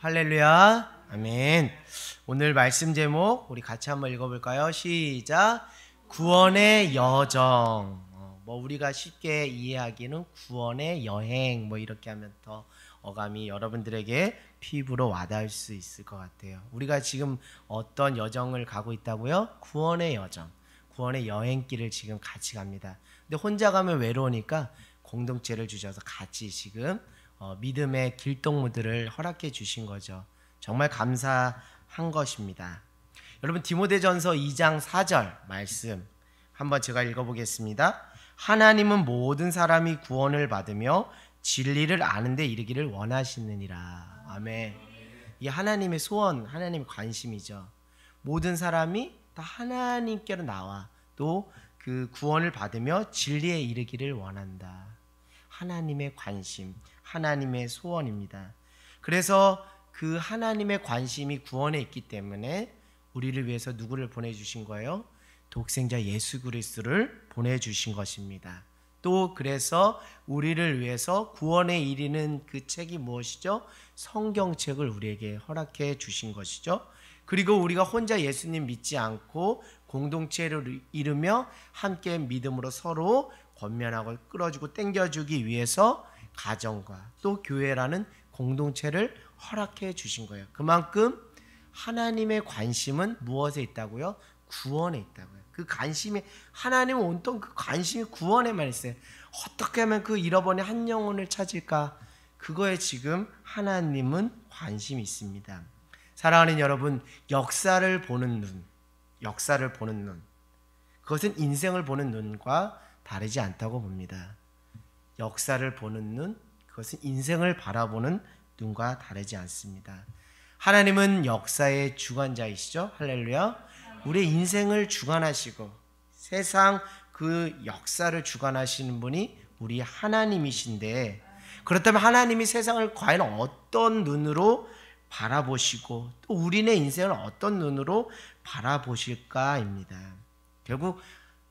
할렐루야. 아멘. 오늘 말씀 제목 우리 같이 한번 읽어볼까요? 시작. 구원의 여정. 우리가 쉽게 이해하기는 구원의 여행 이렇게 하면 더 어감이 여러분들에게 피부로 와닿을 수 있을 것 같아요. 우리가 지금 어떤 여정을 가고 있다고요? 구원의 여정, 구원의 여행길을 지금 같이 갑니다. 근데 혼자 가면 외로우니까 공동체를 주셔서 같이 지금 믿음의 길동무들을 허락해 주신 거죠. 정말 감사한 것입니다. 여러분, 디모데전서 2장 4절 말씀 한번 제가 읽어보겠습니다. 하나님은 모든 사람이 구원을 받으며 진리를 아는 데 이르기를 원하시느니라. 아멘. 이 하나님의 소원, 하나님의 관심이죠. 모든 사람이 다 하나님께로 나와 또 그 구원을 받으며 진리에 이르기를 원한다. 하나님의 관심, 하나님의 소원입니다. 그래서 그 하나님의 관심이 구원에 있기 때문에 우리를 위해서 누구를 보내주신 거예요? 독생자 예수 그리스도를 보내주신 것입니다. 또 그래서 우리를 위해서 구원에 이르는 그 책이 무엇이죠? 성경책을 우리에게 허락해 주신 것이죠. 그리고 우리가 혼자 예수님 믿지 않고 공동체를 이루며 함께 믿음으로 서로 권면하고 끌어주고 땡겨주기 위해서 가정과 또 교회라는 공동체를 허락해 주신 거예요. 그만큼 하나님의 관심은 무엇에 있다고요? 구원에 있다고요. 그 관심이, 하나님은 온통 그 관심이 구원에만 있어요. 어떻게 하면 그 잃어버린 한 영혼을 찾을까? 그거에 지금 하나님은 관심이 있습니다. 사랑하는 여러분, 역사를 보는 눈, 그것은 인생을 보는 눈과 다르지 않다고 봅니다. 역사를 보는 눈, 그것은 인생을 바라보는 눈과 다르지 않습니다. 하나님은 역사의 주관자이시죠. 할렐루야. 우리의 인생을 주관하시고 세상 그 역사를 주관하시는 분이 우리 하나님이신데, 그렇다면 하나님이 세상을 과연 어떤 눈으로 바라보시고 또 우리네 인생을 어떤 눈으로 바라보실까입니다. 결국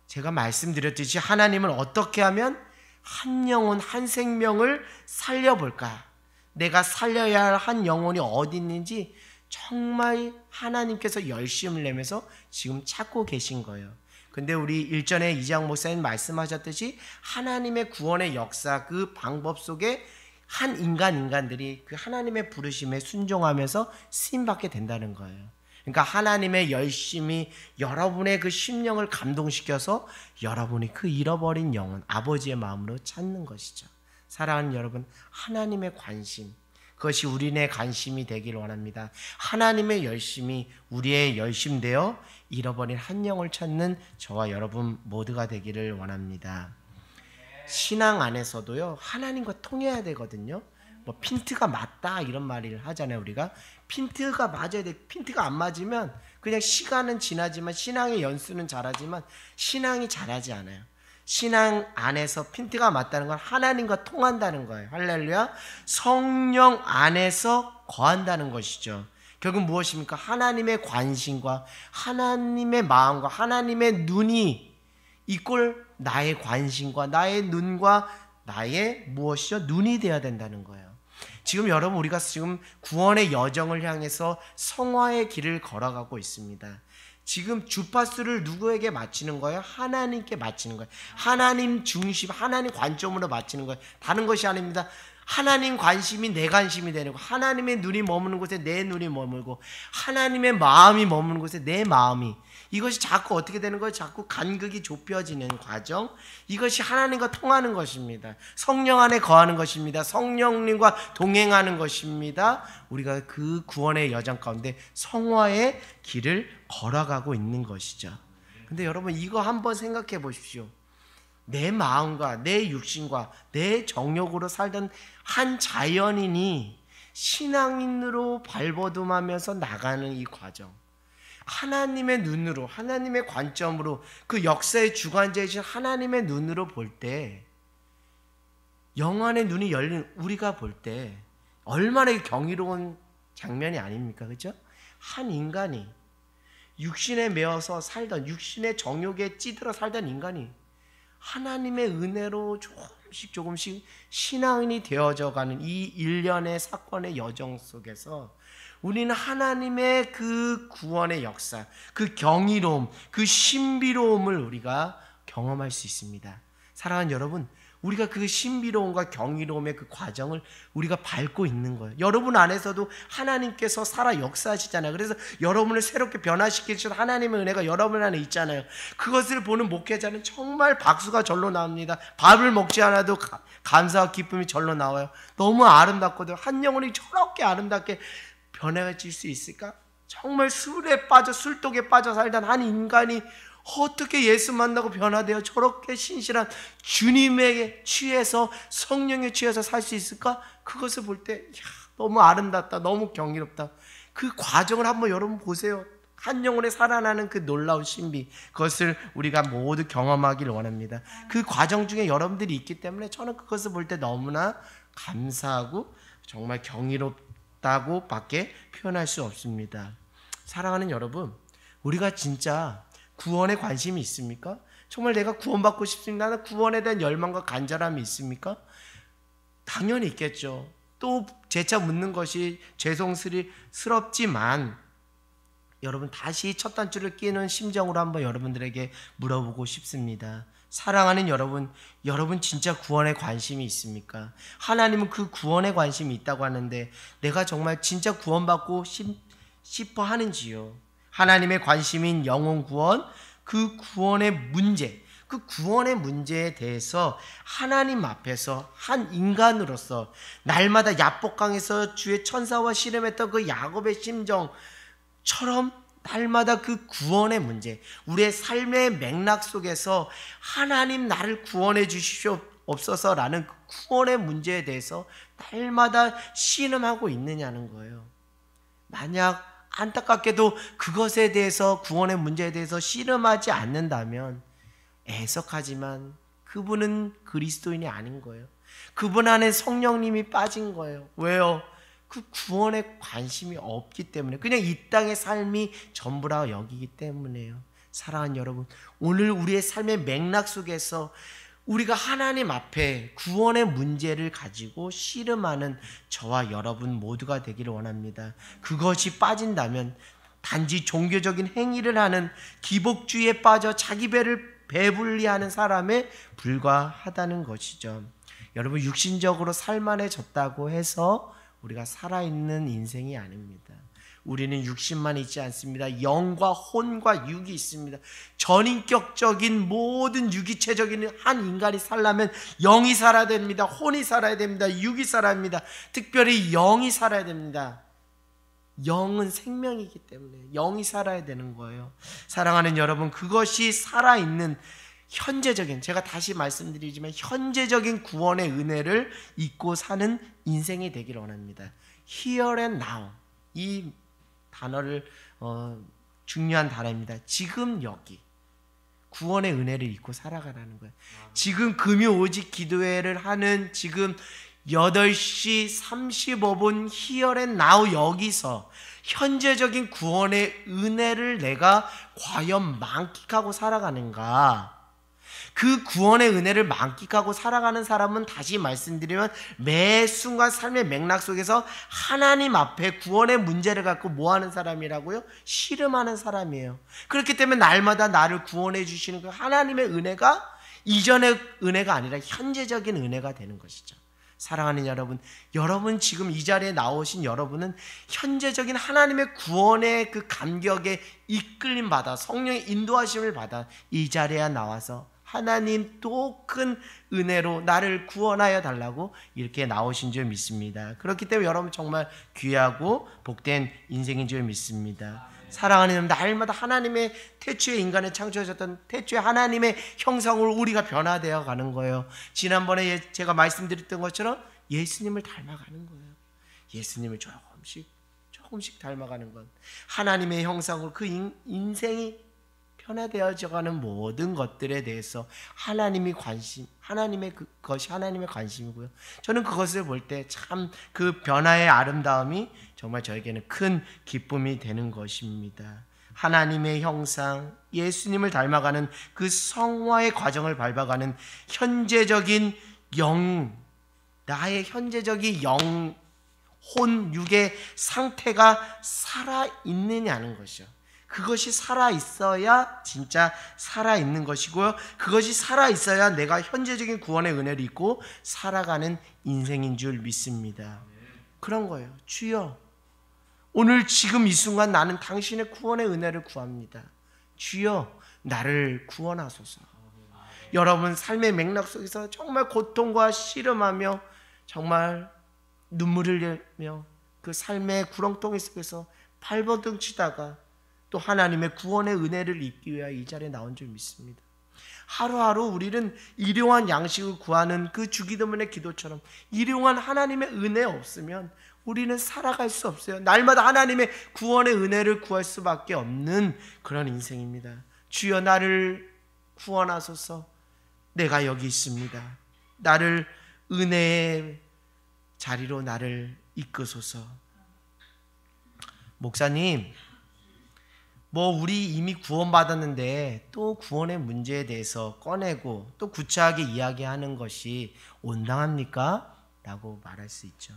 제가 말씀드렸듯이 하나님은 어떻게 하면 한 영혼, 한 생명을 살려볼까? 내가 살려야 할 한 영혼이 어디 있는지 정말 하나님께서 열심을 내면서 지금 찾고 계신 거예요. 근데 우리 일전에 이장 목사님 말씀하셨듯이 하나님의 구원의 역사, 그 방법 속에 한 인간들이 그 하나님의 부르심에 순종하면서 쓰임받게 된다는 거예요. 그러니까 하나님의 열심이 여러분의 그 심령을 감동시켜서 여러분이 그 잃어버린 영혼, 아버지의 마음으로 찾는 것이죠. 사랑하는 여러분, 하나님의 관심, 그것이 우리네 관심이 되길 원합니다. 하나님의 열심이 우리의 열심 되어 잃어버린 한 영을 찾는 저와 여러분 모두가 되기를 원합니다. 신앙 안에서도요, 하나님과 통해야 되거든요. 핀트가 맞다 이런 말을 하잖아요. 우리가 핀트가 맞아야 돼. 핀트가 안 맞으면 그냥 시간은 지나지만 신앙의 연수는 잘하지만 신앙이 잘하지 않아요. 신앙 안에서 핀트가 맞다는 건 하나님과 통한다는 거예요. 할렐루야. 성령 안에서 거한다는 것이죠. 결국 무엇입니까? 하나님의 관심과 하나님의 마음과 하나님의 눈이 이꼴 나의 관심과 나의 눈과 나의 무엇이죠? 눈이 되어야 된다는 거예요. 지금 여러분, 우리가 지금 구원의 여정을 향해서 성화의 길을 걸어가고 있습니다. 지금 주파수를 누구에게 맞추는 거예요? 하나님께 맞추는 거예요. 하나님 중심, 하나님 관점으로 맞추는 거예요. 다른 것이 아닙니다. 하나님 관심이 내 관심이 되는 거, 하나님의 눈이 머무는 곳에 내 눈이 머물고 하나님의 마음이 머무는 곳에 내 마음이, 이것이 자꾸 어떻게 되는 거예요? 자꾸 간극이 좁혀지는 과정, 이것이 하나님과 통하는 것입니다. 성령 안에 거하는 것입니다. 성령님과 동행하는 것입니다. 우리가 그 구원의 여정 가운데 성화의 길을 걸어가고 있는 것이죠. 근데 여러분, 이거 한번 생각해 보십시오. 내 마음과 내 육신과 내 정욕으로 살던 한 자연인이 신앙인으로 발버둥하면서 나가는 이 과정, 하나님의 눈으로, 하나님의 관점으로, 그 역사의 주관자이신 하나님의 눈으로 볼 때, 영안의 눈이 열린 우리가 볼 때 얼마나 경이로운 장면이 아닙니까? 그렇죠? 한 인간이 육신에 매어서 살던, 육신의 정욕에 찌들어 살던 인간이 하나님의 은혜로 조금씩 신앙인이 되어져 가는 이 일련의 사건의 여정 속에서 우리는 하나님의 그 구원의 역사, 그 경이로움, 그 신비로움을 우리가 경험할 수 있습니다. 사랑하는 여러분, 우리가 그 신비로움과 경이로움의 그 과정을 우리가 밟고 있는 거예요. 여러분 안에서도 하나님께서 살아 역사하시잖아요. 그래서 여러분을 새롭게 변화시키시는 하나님의 은혜가 여러분 안에 있잖아요. 그것을 보는 목회자는 정말 박수가 절로 나옵니다. 밥을 먹지 않아도 감사와 기쁨이 절로 나와요. 너무 아름답거든요. 한 영혼이 저렇게 아름답게 변해질 수 있을까? 정말 술에 빠져 술독에 빠져 살던 한 인간이 어떻게 예수 만나고 변화되어 저렇게 신실한 주님에게 취해서 성령에 취해서 살 수 있을까? 그것을 볼 때 너무 아름답다, 너무 경이롭다. 그 과정을 한번 여러분 보세요. 한 영혼에 살아나는 그 놀라운 신비, 그것을 우리가 모두 경험하길 원합니다. 그 과정 중에 여러분들이 있기 때문에 저는 그것을 볼 때 너무나 감사하고 정말 경이롭다고 밖에 표현할 수 없습니다. 사랑하는 여러분, 우리가 진짜 구원에 관심이 있습니까? 정말 내가 구원받고 싶습니다. 나는 구원에 대한 열망과 간절함이 있습니까? 당연히 있겠죠. 또 재차 묻는 것이 죄송스럽지만 여러분 다시 첫 단추를 끼는 심정으로 한번 여러분들에게 물어보고 싶습니다. 사랑하는 여러분, 여러분 진짜 구원에 관심이 있습니까? 하나님은 그 구원에 관심이 있다고 하는데 내가 정말 진짜 구원받고 싶어 하는지요? 하나님의 관심인 영혼 구원, 그 구원의 문제, 그 구원의 문제에 대해서 하나님 앞에서 한 인간으로서 날마다 야복강에서 주의 천사와 씨름했던 그 야곱의 심정처럼 날마다 그 구원의 문제, 우리의 삶의 맥락 속에서 하나님 나를 구원해 주시옵소서라는 그 구원의 문제에 대해서 날마다 씨름하고 있느냐는 거예요. 만약 안타깝게도 그것에 대해서, 구원의 문제에 대해서 씨름하지 않는다면 애석하지만 그분은 그리스도인이 아닌 거예요. 그분 안에 성령님이 빠진 거예요. 왜요? 그 구원에 관심이 없기 때문에, 그냥 이 땅의 삶이 전부라 여기기 때문에요. 사랑하는 여러분, 오늘 우리의 삶의 맥락 속에서 우리가 하나님 앞에 구원의 문제를 가지고 씨름하는 저와 여러분 모두가 되기를 원합니다. 그것이 빠진다면 단지 종교적인 행위를 하는 기복주의에 빠져 자기 배를 배불리하는 사람에 불과하다는 것이죠. 여러분, 육신적으로 살만해졌다고 해서 우리가 살아있는 인생이 아닙니다. 우리는 육신만 있지 않습니다. 영과 혼과 육이 있습니다. 전인격적인 모든 유기체적인 한 인간이 살려면 영이 살아야 됩니다. 혼이 살아야 됩니다. 육이 살아야 합니다. 특별히 영이 살아야 됩니다. 영은 생명이기 때문에 영이 살아야 되는 거예요. 사랑하는 여러분, 그것이 살아있는 현재적인, 제가 다시 말씀드리지만 현재적인 구원의 은혜를 잊고 사는 인생이 되기를 원합니다. Here and now, 이 단어를 중요한 단어입니다. 지금 여기 구원의 은혜를 잊고 살아가라는 거예요. 지금 금요 오직 기도회를 하는 지금 8시 35분 Here and now 여기서 현재적인 구원의 은혜를 내가 과연 만끽하고 살아가는가? 그 구원의 은혜를 만끽하고 살아가는 사람은, 다시 말씀드리면, 매 순간 삶의 맥락 속에서 하나님 앞에 구원의 문제를 갖고 뭐하는 사람이라고요? 씨름하는 사람이에요. 그렇기 때문에 날마다 나를 구원해 주시는 그 하나님의 은혜가 이전의 은혜가 아니라 현재적인 은혜가 되는 것이죠. 사랑하는 여러분, 여러분 지금 이 자리에 나오신 여러분은 현재적인 하나님의 구원의 그 감격에 이끌림 받아, 성령의 인도하심을 받아 이 자리에 나와서 하나님 또 큰 은혜로 나를 구원하여 달라고 이렇게 나오신 줄 믿습니다. 그렇기 때문에 여러분 정말 귀하고 복된 인생인 줄 믿습니다. 사랑하는 여러분, 날마다 하나님의 태초에 인간을 창조하셨던 태초에 하나님의 형상으로 우리가 변화되어 가는 거예요. 지난번에 제가 말씀드렸던 것처럼 예수님을 닮아가는 거예요. 예수님을 조금씩 닮아가는 것, 하나님의 형상으로 그 인생이 변화되어져가는 모든 것들에 대해서 하나님의 그것이 하나님의 관심이고요. 저는 그것을 볼 때 참 그 변화의 아름다움이 정말 저에게는 큰 기쁨이 되는 것입니다. 하나님의 형상, 예수님을 닮아가는 그 성화의 과정을 밟아가는 현재적인 영, 나의 현재적인 영, 육의 상태가 살아있느냐는 것이요. 그것이 살아있어야 진짜 살아있는 것이고요. 그것이 살아있어야 내가 현재적인 구원의 은혜를 입고 살아가는 인생인 줄 믿습니다. 그런 거예요. 주여, 오늘 지금 이 순간 나는 당신의 구원의 은혜를 구합니다. 주여, 나를 구원하소서. 여러분 삶의 맥락 속에서 정말 고통과 씨름하며 정말 눈물을 흘리며 그 삶의 구렁텅이 속에서 발버둥 치다가 또 하나님의 구원의 은혜를 입기 위하여 이 자리에 나온 줄 믿습니다. 하루하루 우리는 일용한 양식을 구하는 그 주기도문의 기도처럼 일용한 하나님의 은혜 없으면 우리는 살아갈 수 없어요. 날마다 하나님의 구원의 은혜를 구할 수밖에 없는 그런 인생입니다. 주여, 나를 구원하소서. 내가 여기 있습니다. 나를 은혜의 자리로 나를 이끄소서. 목사님, 우리 이미 구원받았는데 또 구원의 문제에 대해서 꺼내고 또 구차하게 이야기하는 것이 온당합니까? 라고 말할 수 있죠.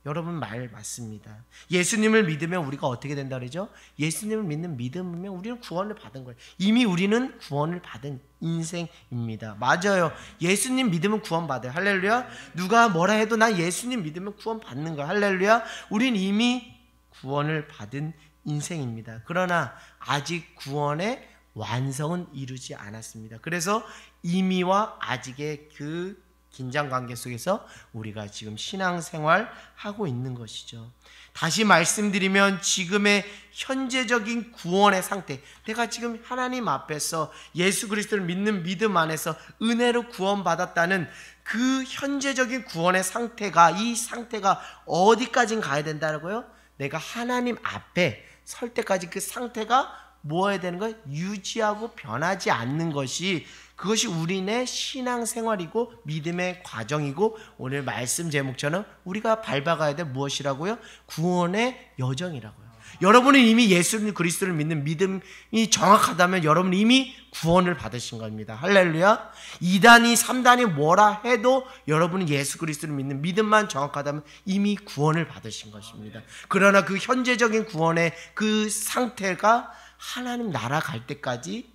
여러분 말 맞습니다. 예수님을 믿으면 우리가 어떻게 된다 그러죠? 예수님을 믿는 믿음이면 우리는 구원을 받은 거예요. 이미 우리는 구원을 받은 인생입니다. 맞아요. 예수님 믿으면 구원받아요. 할렐루야. 누가 뭐라 해도 나 예수님 믿으면 구원받는 거야. 할렐루야. 우린 이미 구원을 받은 인생입니다. 그러나 아직 구원의 완성은 이루지 않았습니다. 그래서 이미와 아직의 그 긴장관계 속에서 우리가 지금 신앙생활 하고 있는 것이죠. 다시 말씀드리면 지금의 현재적인 구원의 상태, 내가 지금 하나님 앞에서 예수 그리스도를 믿는 믿음 안에서 은혜로 구원받았다는 그 현재적인 구원의 상태가, 이 상태가 어디까지 가야 된다고요? 내가 하나님 앞에 설 때까지 그 상태가 뭐해야 되는 거예요? 유지하고 변하지 않는 것이, 그것이 우리네 신앙생활이고 믿음의 과정이고, 오늘 말씀 제목처럼 우리가 밟아가야 될 무엇이라고요? 구원의 여정이라고요. 여러분은 이미 예수 그리스도를 믿는 믿음이 정확하다면 여러분은 이미 구원을 받으신 겁니다. 할렐루야. 2단이 3단이 뭐라 해도 여러분은 예수 그리스도를 믿는 믿음만 정확하다면 이미 구원을 받으신 것입니다. 그러나 그 현재적인 구원의 그 상태가 하나님 나라 갈 때까지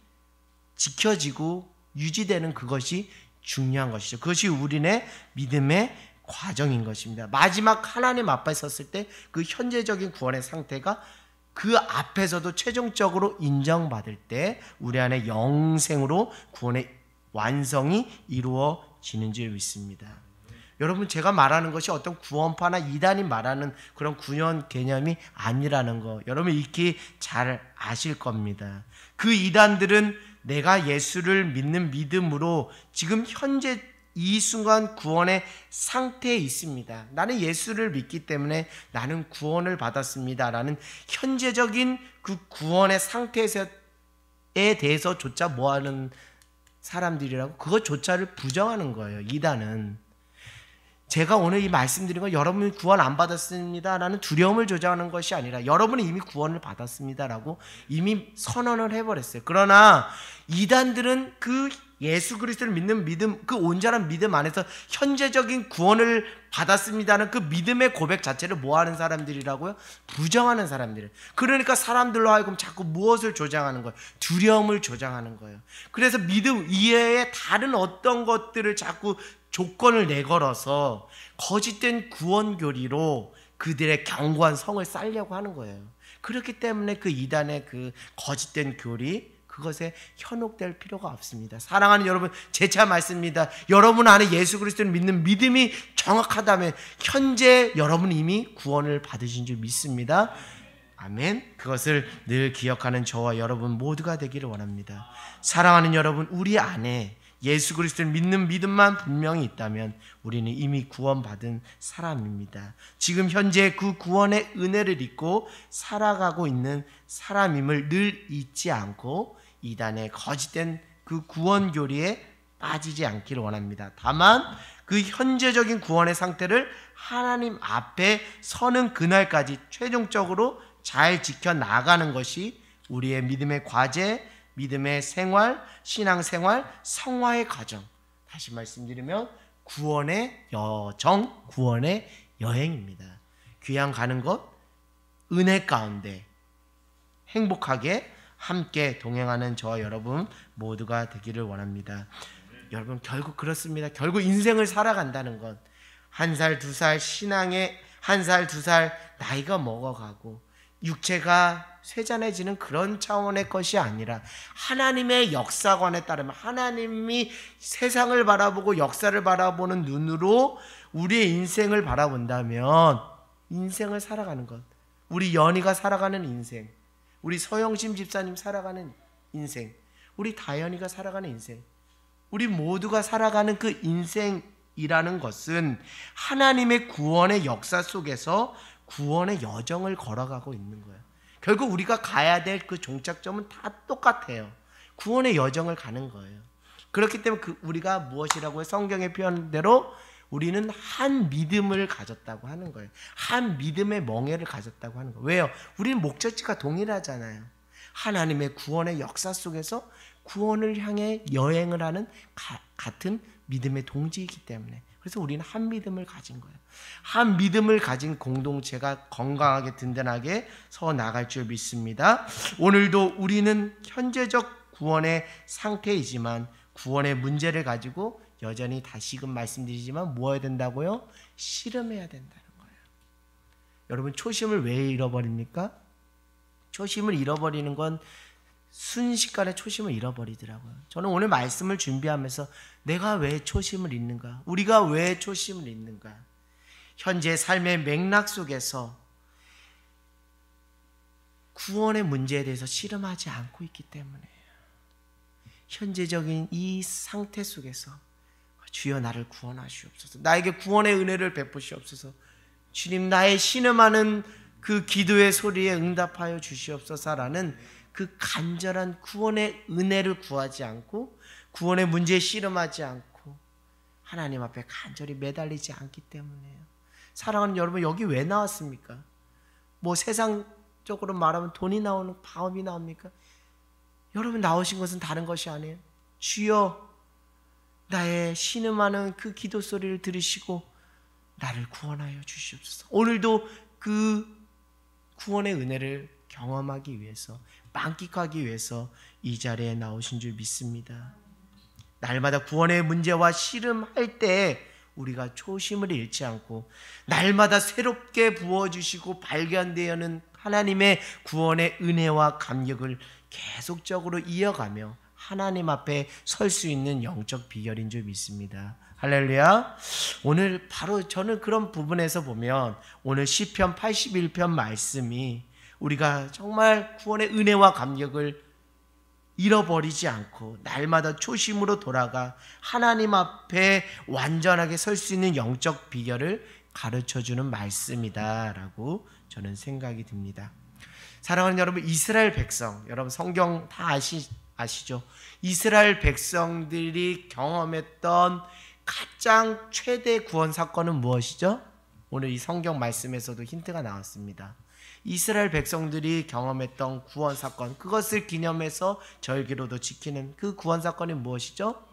지켜지고 유지되는 그것이 중요한 것이죠. 그것이 우리네 믿음의 과정인 것입니다. 마지막 하나님 앞에 섰을 때 그 현재적인 구원의 상태가 그 앞에서도 최종적으로 인정받을 때 우리 안에 영생으로 구원의 완성이 이루어지는 줄 믿습니다. 여러분, 제가 말하는 것이 어떤 구원파나 이단이 말하는 그런 구원 개념이 아니라는 거 여러분 익히 잘 아실 겁니다. 그 이단들은 내가 예수를 믿는 믿음으로 지금 현재 이 순간 구원의 상태에 있습니다. 나는 예수를 믿기 때문에 나는 구원을 받았습니다 라는 현재적인 그 구원의 상태에 대해서조차 뭐하는 사람들이라고, 그것조차를 부정하는 거예요. 이단은. 제가 오늘 이 말씀드린 건 여러분이 구원 안 받았습니다 라는 두려움을 조장하는 것이 아니라 여러분은 이미 구원을 받았습니다 라고 이미 선언을 해버렸어요. 그러나 이단들은 그 예수 그리스도를 믿는 믿음, 그 온전한 믿음 안에서 현재적인 구원을 받았습니다는 그 믿음의 고백 자체를 뭐하는 사람들이라고요? 부정하는 사람들. 그러니까 사람들로 하여금 자꾸 무엇을 조장하는 거예요? 두려움을 조장하는 거예요. 그래서 믿음 이외에 다른 어떤 것들을 자꾸 조건을 내걸어서 거짓된 구원 교리로 그들의 견고한 성을 쌓으려고 하는 거예요. 그렇기 때문에 그 이단의 그 거짓된 교리, 그것에 현혹될 필요가 없습니다. 사랑하는 여러분, 재차 말씀입니다. 여러분 안에 예수 그리스도를 믿는 믿음이 정확하다면 현재 여러분은 이미 구원을 받으신 줄 믿습니다. 아멘. 그것을 늘 기억하는 저와 여러분 모두가 되기를 원합니다. 사랑하는 여러분, 우리 안에 예수 그리스도를 믿는 믿음만 분명히 있다면 우리는 이미 구원받은 사람입니다. 지금 현재 그 구원의 은혜를 입고 살아가고 있는 사람임을 늘 잊지 않고 이단의 거짓된 그 구원 교리에 빠지지 않기를 원합니다. 다만 그 현재적인 구원의 상태를 하나님 앞에 서는 그날까지 최종적으로 잘 지켜나가는 것이 우리의 믿음의 과제, 믿음의 생활, 신앙생활, 성화의 과정, 다시 말씀드리면 구원의 여정, 구원의 여행입니다. 귀양 가는 것 은혜 가운데 행복하게 함께 동행하는 저와 여러분 모두가 되기를 원합니다. 여러분 결국 그렇습니다. 결국 인생을 살아간다는 건 1살, 2살 신앙에 1살, 2살 나이가 먹어가고 육체가 쇠잔해지는 그런 차원의 것이 아니라 하나님의 역사관에 따르면 하나님이 세상을 바라보고 역사를 바라보는 눈으로 우리의 인생을 바라본다면 인생을 살아가는 것, 우리 연희가 살아가는 인생, 우리 서영심 집사님 살아가는 인생, 우리 다현이가 살아가는 인생, 우리 모두가 살아가는 그 인생이라는 것은 하나님의 구원의 역사 속에서 구원의 여정을 걸어가고 있는 거예요. 결국 우리가 가야 될 그 종착점은 다 똑같아요. 구원의 여정을 가는 거예요. 그렇기 때문에 우리가 무엇이라고 해요? 성경의 표현대로 우리는 한 믿음을 가졌다고 하는 거예요. 한 믿음의 멍에를 가졌다고 하는 거예요. 왜요? 우리는 목적지가 동일하잖아요. 하나님의 구원의 역사 속에서 구원을 향해 여행을 하는 같은 믿음의 동지이기 때문에, 그래서 우리는 한 믿음을 가진 거예요. 한 믿음을 가진 공동체가 건강하게 든든하게 서 나갈 줄 믿습니다. 오늘도 우리는 현재적 구원의 상태이지만 구원의 문제를 가지고 여전히 다시금 말씀드리지만 무엇해야 된다고요? 씨름해야 된다는 거예요. 여러분 초심을 왜 잃어버립니까? 초심을 잃어버리는 건 순식간에 초심을 잃어버리더라고요. 저는 오늘 말씀을 준비하면서 내가 왜 초심을 잃는가? 우리가 왜 초심을 잃는가? 현재 삶의 맥락 속에서 구원의 문제에 대해서 씨름하지 않고 있기 때문에요. 현재적인 이 상태 속에서 주여 나를 구원하시옵소서, 나에게 구원의 은혜를 베푸시옵소서, 주님 나의 신음하는 그 기도의 소리에 응답하여 주시옵소서라는 그 간절한 구원의 은혜를 구하지 않고 구원의 문제에 씨름하지 않고 하나님 앞에 간절히 매달리지 않기 때문에요. 사랑하는 여러분, 여기 왜 나왔습니까? 뭐 세상적으로 말하면 돈이 나오는 파업이 나옵니까? 여러분 나오신 것은 다른 것이 아니에요. 주여 나의 신음하는 그 기도 소리를 들으시고 나를 구원하여 주시옵소서. 오늘도 그 구원의 은혜를 경험하기 위해서, 만끽하기 위해서 이 자리에 나오신 줄 믿습니다. 날마다 구원의 문제와 씨름할 때 우리가 초심을 잃지 않고 날마다 새롭게 부어주시고 발견되어는 하나님의 구원의 은혜와 감격을 계속적으로 이어가며 하나님 앞에 설 수 있는 영적 비결인 줄 믿습니다. 할렐루야. 오늘 바로 저는 그런 부분에서 보면 오늘 시편 81편 말씀이 우리가 정말 구원의 은혜와 감격을 잃어버리지 않고 날마다 초심으로 돌아가 하나님 앞에 완전하게 설 수 있는 영적 비결을 가르쳐주는 말씀이다라고 저는 생각이 듭니다. 사랑하는 여러분, 이스라엘 백성, 여러분 성경 다 아시죠? 이스라엘 백성들이 경험했던 가장 최대 구원 사건은 무엇이죠? 오늘 이 성경 말씀에서도 힌트가 나왔습니다. 이스라엘 백성들이 경험했던 구원 사건, 그것을 기념해서 절기로도 지키는 그 구원 사건이 무엇이죠?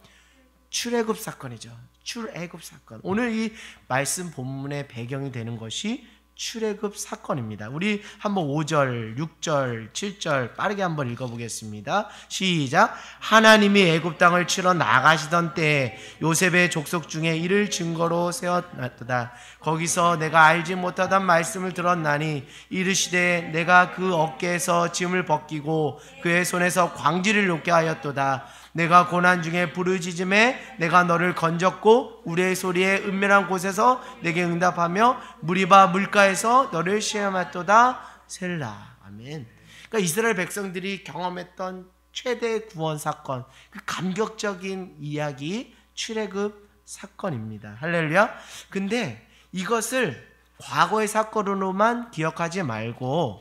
출애굽 사건이죠. 출애굽 사건. 오늘 이 말씀 본문의 배경이 되는 것이 출애굽 사건입니다. 우리 한번 5절, 6절, 7절 빠르게 한번 읽어보겠습니다. 시작. 하나님이 애굽 땅을 치러 나가시던 때에 요셉의 족속 중에 이를 증거로 세웠도다. 거기서 내가 알지 못하던 말씀을 들었나니 이르시되 내가 그 어깨에서 짐을 벗기고 그의 손에서 광지를 놓게 하였도다. 내가 고난 중에 부르짖음에 내가 너를 건졌고 우리의 소리에 은밀한 곳에서 내게 응답하며 무리바 물가에서 너를 시험했도다. 셀라. 아멘. 그러니까 이스라엘 백성들이 경험했던 최대 구원 사건, 그 감격적인 이야기 출애굽 사건입니다. 할렐루야. 근데 이것을 과거의 사건으로만 기억하지 말고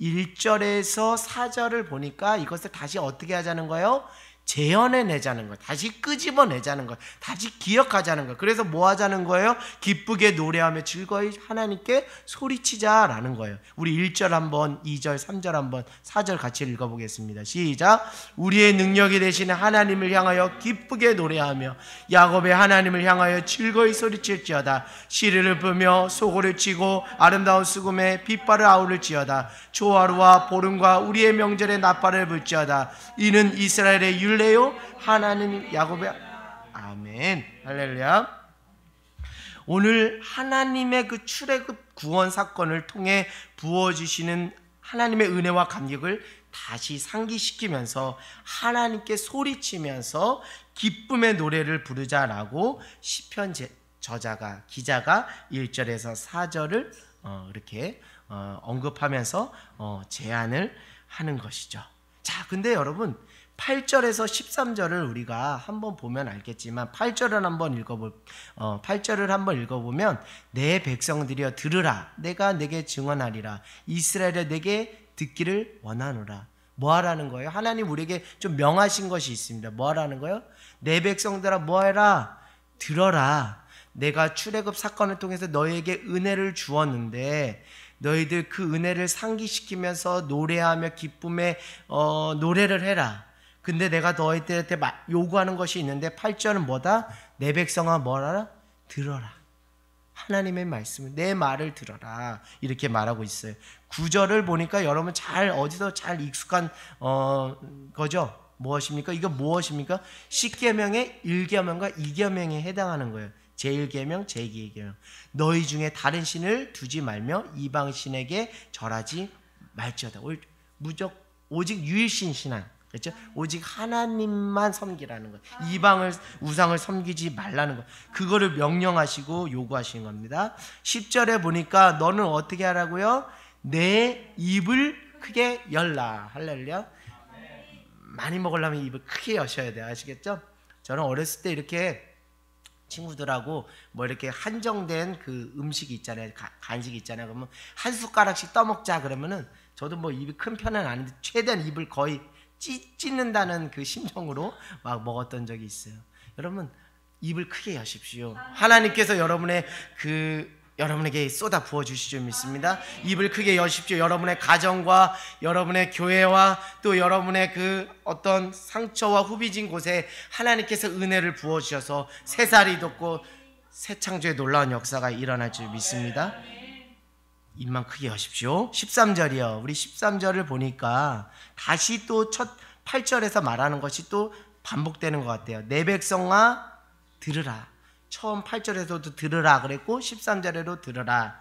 1절에서 4절을 보니까 이것을 다시 어떻게 하자는 거예요? 재현해내자는 거예요. 다시 끄집어내자는 거예요. 다시 기억하자는 거예요. 그래서 뭐 하자는 거예요? 기쁘게 노래하며 즐거이 하나님께 소리치자라는 거예요. 우리 1절 한번, 2절, 3절 한번, 4절 같이 읽어보겠습니다. 시작. 우리의 능력이 되시는 하나님을 향하여 기쁘게 노래하며 야곱의 하나님을 향하여 즐거이 소리칠지어다. 시리를 부며 소고를 치고 아름다운 수금에 빗발을 아우를지어다. 초하루와 보름과 우리의 명절에 나팔을 불지어다. 이는 이스라엘의 율례요 하나님 야곱의 아멘. 할렐루야. 오늘 하나님의 그 출애굽 구원 사건을 통해 부어주시는 하나님의 은혜와 감격을 다시 상기시키면서 하나님께 소리치면서 기쁨의 노래를 부르자라고 시편 기자가 1절에서 4절을 이렇게 언급하면서 제안을 하는 것이죠. 자, 근데 여러분 8절에서 13절을 우리가 한번 보면 알겠지만 8절을 한번 읽어보면 내 백성들이여 들으라 내가 내게 증언하리라 이스라엘에 내게 듣기를 원하노라. 뭐 하라는 거예요? 하나님 우리에게 좀 명하신 것이 있습니다. 뭐 하라는 거예요? 내 백성들아 뭐 해라? 들어라. 내가 출애굽 사건을 통해서 너희에게 은혜를 주었는데 너희들 그 은혜를 상기시키면서 노래하며 기쁨의 노래를 해라. 근데 내가 너희들한테 요구하는 것이 있는데 8절은 뭐다? 내 백성아 뭐라? 들어라. 하나님의 말씀을 내 말을 들어라. 이렇게 말하고 있어요. 9절을 보니까 여러분 어디서 잘 익숙한 거죠? 무엇입니까? 이거 무엇입니까? 10계명의 1계명과 2계명에 해당하는 거예요. 제1계명, 제2계명. 너희 중에 다른 신을 두지 말며 이방신에게 절하지 말지어다. 오직 유일신 신앙. 그렇죠? 오직 하나님만 섬기라는 거. 이방을 우상을 섬기지 말라는 거. 그거를 명령하시고 요구하시는 겁니다. 10절에 보니까 너는 어떻게 하라고요? 내 입을 크게 열라. 할렐루야. 많이 먹으려면 입을 크게 여셔야 돼요. 아시겠죠? 저는 어렸을 때 이렇게 친구들하고 뭐 이렇게 한정된 그 음식이 있잖아요. 간식이 있잖아요. 그러면 한 숟가락씩 떠먹자 그러면은 저도 뭐 입이 큰 편은 아닌데 최대한 입을 거의 찢는다는 그 심정으로 막 먹었던 적이 있어요. 여러분 입을 크게 여십시오. 하나님께서 여러분에게 쏟아 부어 주실 줄 믿습니다. 입을 크게 여십시오. 여러분의 가정과 여러분의 교회와 또 여러분의 그 어떤 상처와 후비진 곳에 하나님께서 은혜를 부어 주셔서 새살이 돋고 새 창조의 놀라운 역사가 일어날 줄 믿습니다. 입만 크게 여십시오. 13절이요. 우리 13절을 보니까 다시 또 첫 8절에서 말하는 것이 또 반복되는 것 같아요. 내 백성아 들으라. 처음 8절에서도 들으라 그랬고 13절에도 들으라.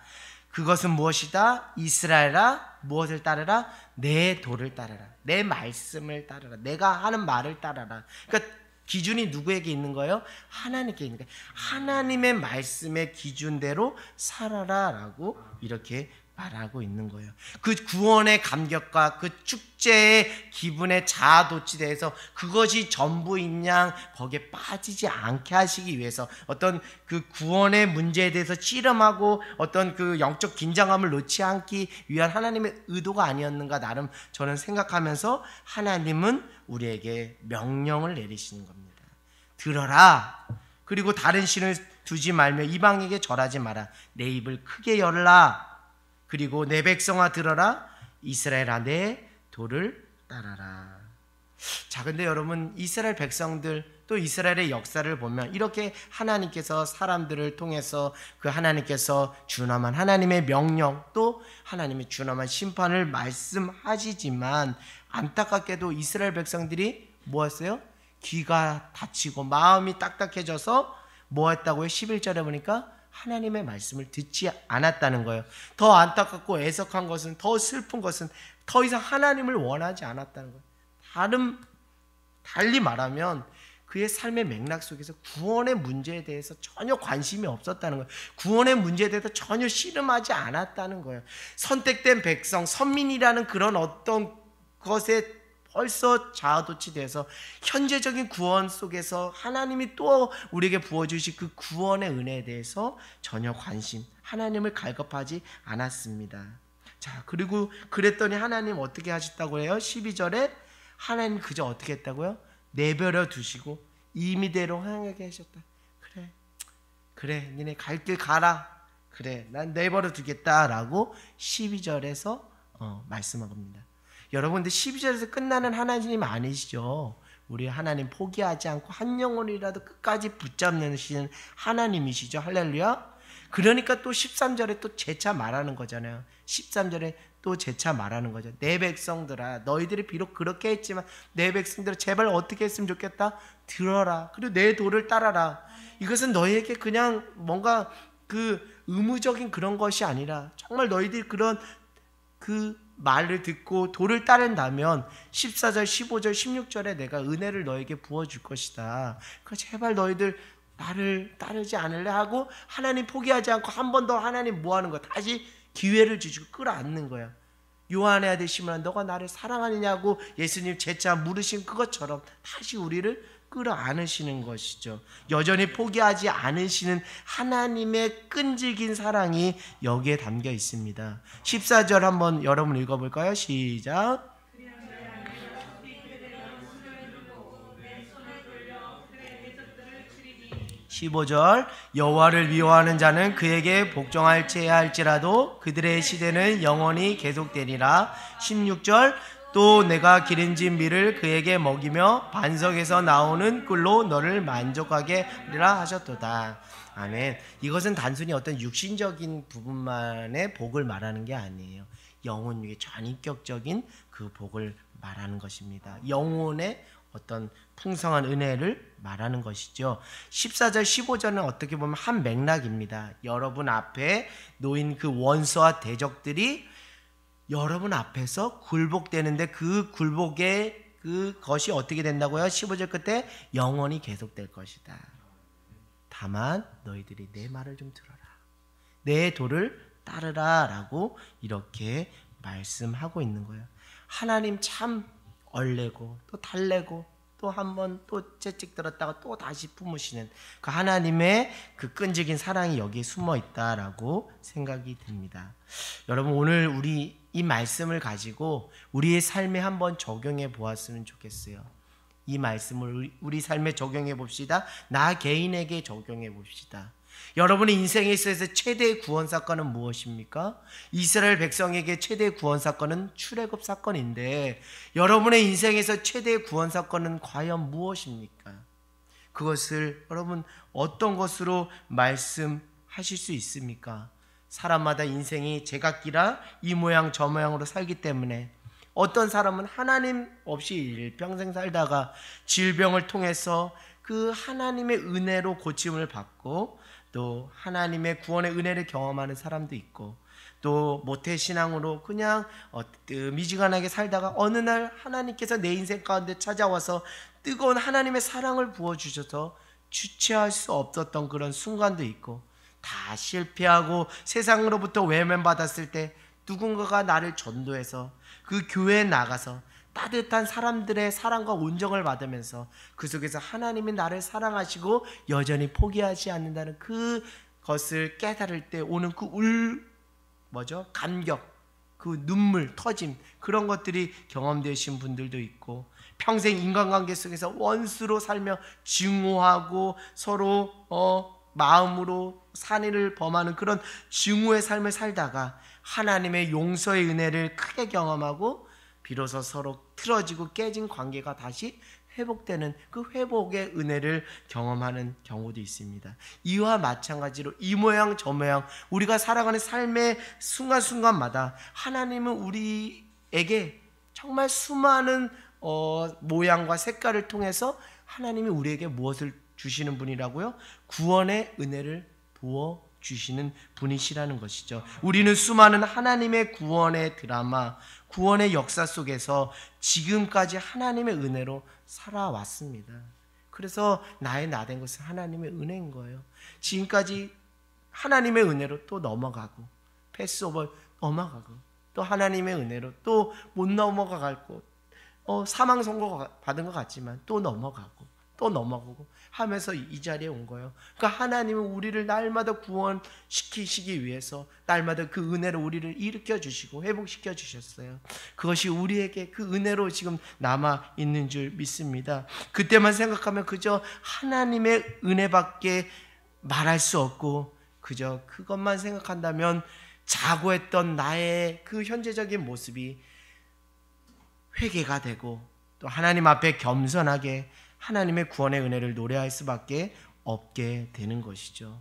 그것은 무엇이다? 이스라엘아 무엇을 따르라? 내 도를 따르라. 내 말씀을 따르라. 내가 하는 말을 따르라. 그러니까 기준이 누구에게 있는 거예요? 하나님께 있는 거예요. 하나님의 말씀의 기준대로 살아라라고 이렇게 말하고 있는 거예요. 그 구원의 감격과 그 축제의 기분에 자아도취돼서 그것이 전부인 양 거기에 빠지지 않게 하시기 위해서 어떤 그 구원의 문제에 대해서 씨름하고 어떤 그 영적 긴장감을 놓지 않기 위한 하나님의 의도가 아니었는가 나름 저는 생각하면서 하나님은 우리에게 명령을 내리시는 겁니다. 들어라. 그리고 다른 신을 두지 말며 이방에게 절하지 마라. 내 입을 크게 열라. 그리고 내 백성아 들어라. 이스라엘아 내 도를 따라라. 자, 근데 여러분 이스라엘 백성들 또 이스라엘의 역사를 보면 이렇게 하나님께서 사람들을 통해서 그 하나님께서 준엄한 하나님의 명령 또 하나님의 준엄한 심판을 말씀하시지만 안타깝게도 이스라엘 백성들이 뭐였어요? 귀가 닫히고 마음이 딱딱해져서 뭐 했다고요? 11절에 보니까 하나님의 말씀을 듣지 않았다는 거예요. 더 안타깝고 애석한 것은 더 슬픈 것은 더 이상 하나님을 원하지 않았다는 거예요. 달리 말하면 그의 삶의 맥락 속에서 구원의 문제에 대해서 전혀 관심이 없었다는 거예요. 구원의 문제에 대해서 전혀 씨름하지 않았다는 거예요. 선택된 백성, 선민이라는 그런 어떤 것에 벌써 자아도취돼서 현재적인 구원 속에서 하나님이 또 우리에게 부어주신 그 구원의 은혜에 대해서 전혀 하나님을 갈급하지 않았습니다. 자, 그리고 그랬더니 하나님 어떻게 하셨다고 해요? 12절에 하나님 그저 어떻게 했다고요? 내버려 두시고 임의대로 행하게 하셨다. 그래 니네 갈 길 가라. 그래 난 내버려 두겠다라고 12절에서 말씀하고 있습니다. 여러분들 12절에서 끝나는 하나님 아니시죠? 우리 하나님 포기하지 않고 한 영혼이라도 끝까지 붙잡는 하나님이시죠. 할렐루야. 그러니까 또 13절에 또 재차 말하는 거잖아요. 13절에 또 재차 말하는 거죠. 내 백성들아, 너희들이 비록 그렇게 했지만 내 백성들아 제발 어떻게 했으면 좋겠다? 들어라. 그리고 내 도를 따라라. 이것은 너희에게 그냥 뭔가 그 의무적인 그런 것이 아니라 정말 너희들이 그런 그 말을 듣고 도를 따른다면 14절, 15절, 16절에 내가 은혜를 너에게 부어줄 것이다. 그러니까 제발 너희들 나를 따르지 않을래 하고 하나님 포기하지 않고 한 번 더 하나님 뭐 하는 거야? 다시 기회를 주시고 끌어안는 거야. 요한의 아들 시몬아 너가 나를 사랑하느냐고 예수님 재차 물으신 그것처럼 다시 우리를 끌어안으시는 것이죠. 여전히 포기하지 않으시는 하나님의 끈질긴 사랑이 여기에 담겨 있습니다. 14절 한번 여러분 읽어볼까요? 시작. 15절 여호와를 미워하는 자는 그에게 복종할지야 할지라도 그들의 시대는 영원히 계속되리라. 16절 또 내가 기름진 밀을 그에게 먹이며 반석에서 나오는 꿀로 너를 만족하게 하리라 하셨도다. 아멘. 이것은 단순히 어떤 육신적인 부분만의 복을 말하는 게 아니에요. 영혼 위에 전인격적인 그 복을 말하는 것입니다. 영혼의 어떤 풍성한 은혜를 말하는 것이죠. 14절 15절은 어떻게 보면 한 맥락입니다. 여러분 앞에 놓인 그 원수와 대적들이 여러분 앞에서 굴복되는데 그 굴복의 그것이 어떻게 된다고요? 15절 끝에 영원히 계속될 것이다. 다만 너희들이 내 말을 좀 들어라. 내 도를 따르라 라고 이렇게 말씀하고 있는 거예요. 하나님 참 얼레고 또 달래고 또 한 번 또 채찍 들었다가 또 다시 품으시는 그 하나님의 그 끈질긴 사랑이 여기에 숨어 있다라고 생각이 듭니다. 여러분 오늘 우리 이 말씀을 가지고 우리의 삶에 한번 적용해 보았으면 좋겠어요. 이 말씀을 우리 삶에 적용해 봅시다. 나 개인에게 적용해 봅시다. 여러분의 인생에 있어서 최대의 구원 사건은 무엇입니까? 이스라엘 백성에게 최대의 구원 사건은 출애굽 사건인데 여러분의 인생에서 최대의 구원 사건은 과연 무엇입니까? 그것을 여러분 어떤 것으로 말씀하실 수 있습니까? 사람마다 인생이 제각기라 이 모양 저 모양으로 살기 때문에 어떤 사람은 하나님 없이 일평생 살다가 질병을 통해서 그 하나님의 은혜로 고침을 받고 또 하나님의 구원의 은혜를 경험하는 사람도 있고 또 모태신앙으로 그냥 미지근하게 살다가 어느 날 하나님께서 내 인생 가운데 찾아와서 뜨거운 하나님의 사랑을 부어주셔서 주체할 수 없었던 그런 순간도 있고 다 실패하고 세상으로부터 외면받았을 때 누군가가 나를 전도해서 그 교회에 나가서 따뜻한 사람들의 사랑과 온정을 받으면서 그 속에서 하나님이 나를 사랑하시고 여전히 포기하지 않는다는 그것을 깨달을 때 오는 그 감격, 그 눈물, 터짐 그런 것들이 경험되신 분들도 있고 평생 인간관계 속에서 원수로 살며 증오하고 서로 마음으로 산해를 범하는 그런 증오의 삶을 살다가 하나님의 용서의 은혜를 크게 경험하고 비로소 서로 틀어지고 깨진 관계가 다시 회복되는 그 회복의 은혜를 경험하는 경우도 있습니다. 이와 마찬가지로 이 모양 저 모양 우리가 살아가는 삶의 순간순간마다 하나님은 우리에게 정말 수많은 모양과 색깔을 통해서 하나님이 우리에게 무엇을 주시는 분이라고요? 구원의 은혜를 부어 주시는 분이시라는 것이죠. 우리는 수많은 하나님의 구원의 드라마, 구원의 역사 속에서 지금까지 하나님의 은혜로 살아왔습니다. 그래서 나의 나 된 것은 하나님의 은혜인 거예요. 지금까지 하나님의 은혜로 또 넘어가고 패스오버 넘어가고 또 하나님의 은혜로 또 못 넘어가고 사망 선고 받은 것 같지만 또 넘어가고 또 넘어가고 하면서 이 자리에 온 거예요. 그러니까 하나님은 우리를 날마다 구원시키시기 위해서 날마다 그 은혜로 우리를 일으켜 주시고 회복시켜 주셨어요. 그것이 우리에게 그 은혜로 지금 남아 있는 줄 믿습니다. 그때만 생각하면 그저 하나님의 은혜밖에 말할 수 없고 그저 그것만 생각한다면 자고 했던 나의 그 현재적인 모습이 회개가 되고 또 하나님 앞에 겸손하게 하나님의 구원의 은혜를 노래할 수밖에 없게 되는 것이죠.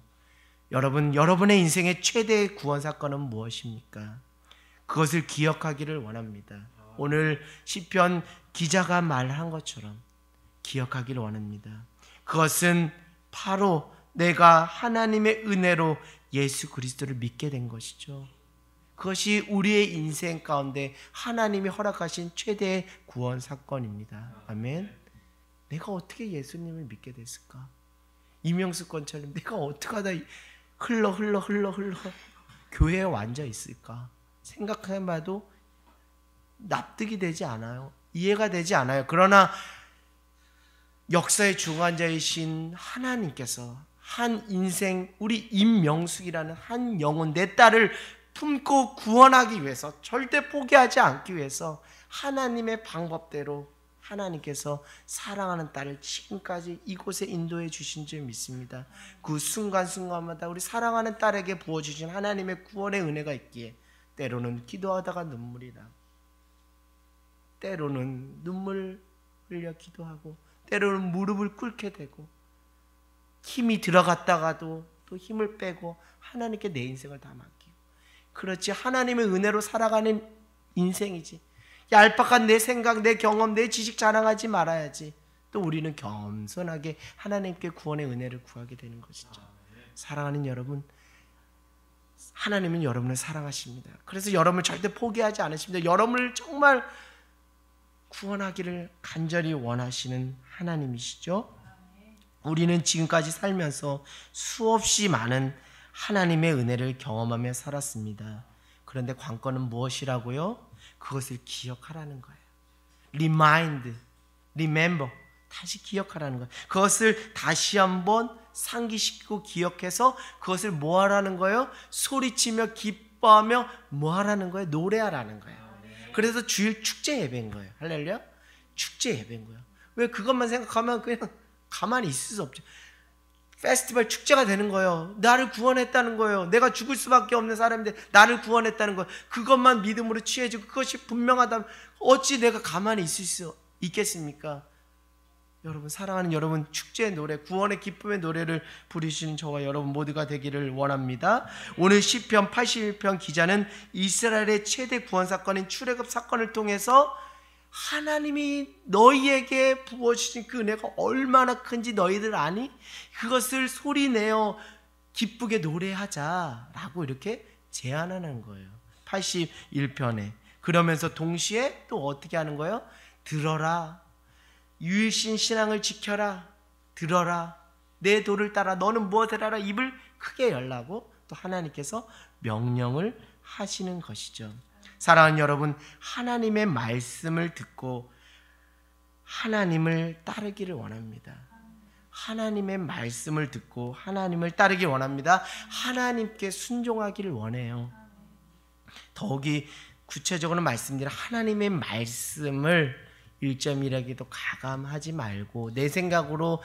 여러분, 여러분의 인생의 최대의 구원 사건은 무엇입니까? 그것을 기억하기를 원합니다. 오늘 시편 기자가 말한 것처럼 기억하기를 원합니다. 그것은 바로 내가 하나님의 은혜로 예수 그리스도를 믿게 된 것이죠. 그것이 우리의 인생 가운데 하나님이 허락하신 최대의 구원 사건입니다. 아멘. 내가 어떻게 예수님을 믿게 됐을까? 이명수 권처럼 내가 어떻게 하다 흘러 교회에 앉아 있을까? 생각해봐도 납득이 되지 않아요. 이해가 되지 않아요. 그러나 역사의 중환자이신 하나님께서 한 인생, 우리 임명숙이라는 한 영혼, 내 딸을 품고 구원하기 위해서, 절대 포기하지 않기 위해서 하나님의 방법대로 하나님께서 사랑하는 딸을 지금까지 이곳에 인도해 주신 줄 믿습니다. 그 순간순간마다 우리 사랑하는 딸에게 부어주신 하나님의 구원의 은혜가 있기에 때로는 기도하다가 눈물이 나고, 때로는 눈물 흘려 기도하고, 때로는 무릎을 꿇게 되고, 힘이 들어갔다가도 또 힘을 빼고 하나님께 내 인생을 다 맡기고, 그렇지 하나님의 은혜로 살아가는 인생이지 얄팍한 내 생각, 내 경험, 내 지식 자랑하지 말아야지. 또 우리는 겸손하게 하나님께 구원의 은혜를 구하게 되는 것이죠. 사랑하는 여러분, 하나님은 여러분을 사랑하십니다. 그래서 여러분을 절대 포기하지 않으십니다. 여러분을 정말 구원하기를 간절히 원하시는 하나님이시죠. 우리는 지금까지 살면서 수없이 많은 하나님의 은혜를 경험하며 살았습니다. 그런데 관건은 무엇이라고요? 그것을 기억하라는 거예요. Remind, remember, 다시 기억하라는 거예요. 그것을 다시 한번 상기시키고 기억해서 그것을 뭐 하라는 거예요? 소리치며 기뻐하며 뭐 하라는 거예요? 노래하라는 거예요. 그래서 주일 축제 예배인 거예요. 할렐루야? 축제 예배인 거예요. 왜 그것만 생각하면 그냥 가만히 있을 수 없죠. 페스티벌 축제가 되는 거예요. 나를 구원했다는 거예요. 내가 죽을 수밖에 없는 사람인데 나를 구원했다는 거예요. 그것만 믿음으로 취해지고 그것이 분명하다면 어찌 내가 가만히 있을 수 있겠습니까? 여러분, 사랑하는 여러분, 축제의 노래, 구원의 기쁨의 노래를 부르시는 저와 여러분 모두가 되기를 원합니다. 오늘 시편 81편 기자는 이스라엘의 최대 구원 사건인 출애굽 사건을 통해서 하나님이 너희에게 부어주신 그 은혜가 얼마나 큰지 너희들 아니? 그것을 소리내어 기쁘게 노래하자라고 이렇게 제안하는 거예요. 81편에. 그러면서 동시에 또 어떻게 하는 거예요? 들어라. 유일신 신앙을 지켜라. 들어라. 내 도를 따라. 너는 무엇을 하라. 입을 크게 열라고 또 하나님께서 명령을 하시는 것이죠. 사랑하는 여러분, 하나님의 말씀을 듣고 하나님을 따르기를 원합니다. 하나님의 말씀을 듣고 하나님을 따르기 원합니다. 하나님께 순종하기를 원해요. 더욱이 구체적으로 말씀드린 하나님의 말씀을 1.1하기도 가감하지 말고 내 생각으로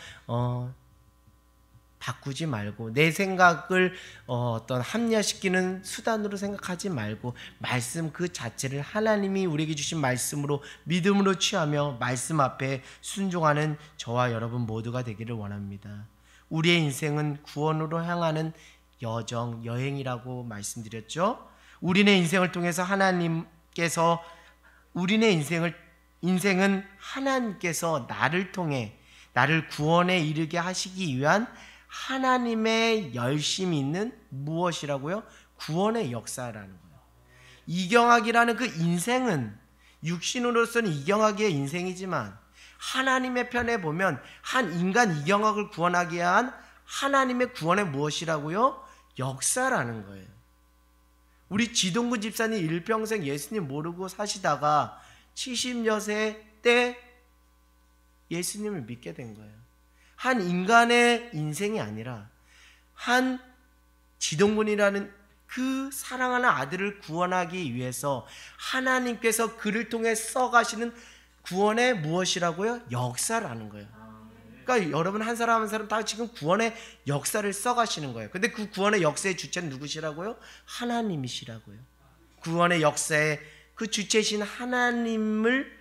바꾸지 말고 내 생각을 어떤 합리화시키는 수단으로 생각하지 말고 말씀 그 자체를 하나님이 우리에게 주신 말씀으로 믿음으로 취하며 말씀 앞에 순종하는 저와 여러분 모두가 되기를 원합니다. 우리의 인생은 구원으로 향하는 여정, 여행이라고 말씀드렸죠. 우리네 인생을 통해서 하나님께서 우리네 인생은 하나님께서 나를 통해 나를 구원에 이르게 하시기 위한 하나님의 열심이 있는 무엇이라고요? 구원의 역사라는 거예요. 이경학이라는 그 인생은 육신으로서는 이경학의 인생이지만 하나님의 편에 보면 한 인간 이경학을 구원하기 위한 하나님의 구원의 무엇이라고요? 역사라는 거예요. 우리 지동구 집사님 일평생 예수님 모르고 사시다가 70여 세 때 예수님을 믿게 된 거예요. 한 인간의 인생이 아니라 한 지동군이라는 그 사랑하는 아들을 구원하기 위해서 하나님께서 그를 통해 써가시는 구원의 무엇이라고요? 역사라는 거예요. 그러니까 여러분 한 사람 한 사람 다 지금 구원의 역사를 써가시는 거예요. 근데 그 구원의 역사의 주체는 누구시라고요? 하나님이시라고요. 구원의 역사의 그 주체이신 하나님을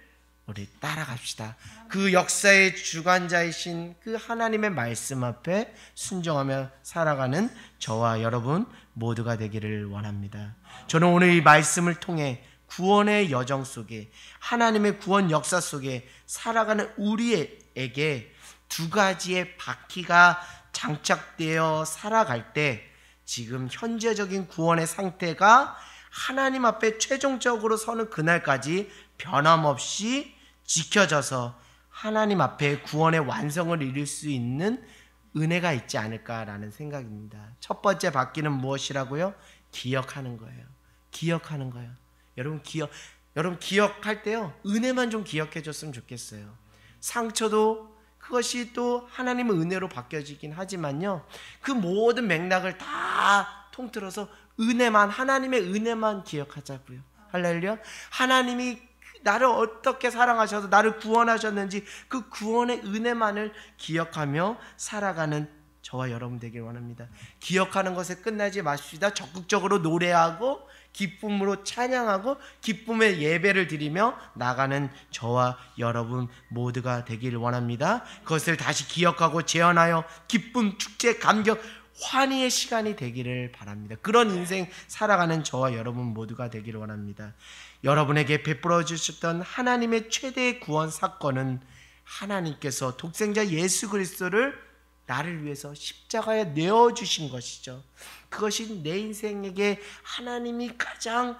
우리 따라갑시다. 그 역사의 주관자이신 그 하나님의 말씀 앞에 순종하며 살아가는 저와 여러분 모두가 되기를 원합니다. 저는 오늘 이 말씀을 통해 구원의 여정 속에 하나님의 구원 역사 속에 살아가는 우리에게 두 가지의 바퀴가 장착되어 살아갈 때 지금 현재적인 구원의 상태가 하나님 앞에 최종적으로 서는 그날까지 변함없이 지켜져서 하나님 앞에 구원의 완성을 이룰 수 있는 은혜가 있지 않을까라는 생각입니다. 첫 번째 바퀴는 무엇이라고요? 기억하는 거예요. 기억하는 거예요. 여러분 기억할 때요, 은혜만 좀 기억해 줬으면 좋겠어요. 상처도 그것이 또 하나님의 은혜로 바뀌어지긴 하지만요, 그 모든 맥락을 다 통틀어서 은혜만, 하나님의 은혜만 기억하자고요. 할렐루야. 하나님이 나를 어떻게 사랑하셔서 나를 구원하셨는지 그 구원의 은혜만을 기억하며 살아가는 저와 여러분 되길 원합니다. 기억하는 것에 끝나지 마십시다. 적극적으로 노래하고 기쁨으로 찬양하고 기쁨의 예배를 드리며 나가는 저와 여러분 모두가 되기를 원합니다. 그것을 다시 기억하고 재현하여 기쁨, 축제, 감격, 환희의 시간이 되기를 바랍니다. 그런 인생 살아가는 저와 여러분 모두가 되기를 원합니다. 여러분에게 베풀어 주셨던 하나님의 최대의 구원 사건은 하나님께서 독생자 예수 그리스도를 나를 위해서 십자가에 내어주신 것이죠. 그것이 내 인생에게 하나님이 가장